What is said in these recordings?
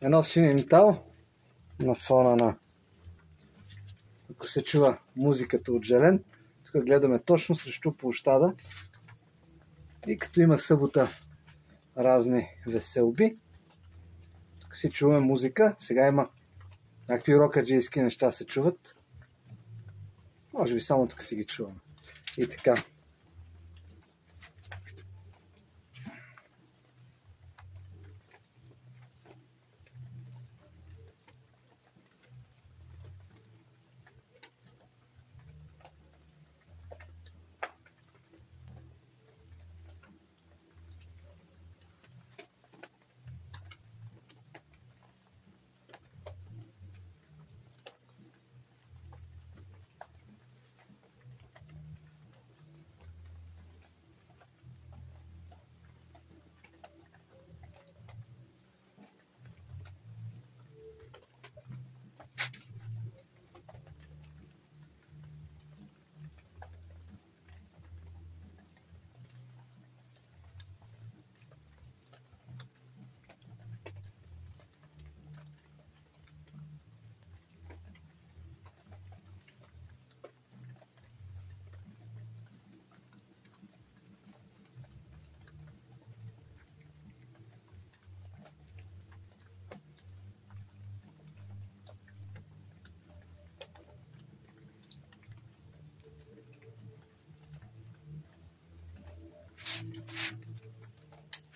Едно синен тал на фона на, ако се чува музиката от Желен. Тук гледаме точно срещу площада и като има събота разни веселби, тук си чуваме музика. Сега има някакви рокаджийски неща се чуват. Може би само тук си ги чуваме. И така.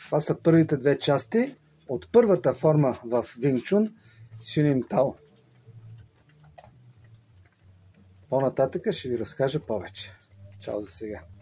Това са първите две части от първата форма в Винг Чун Сюнин Тао. По-нататък ще ви разкажа повече. Чао за сега!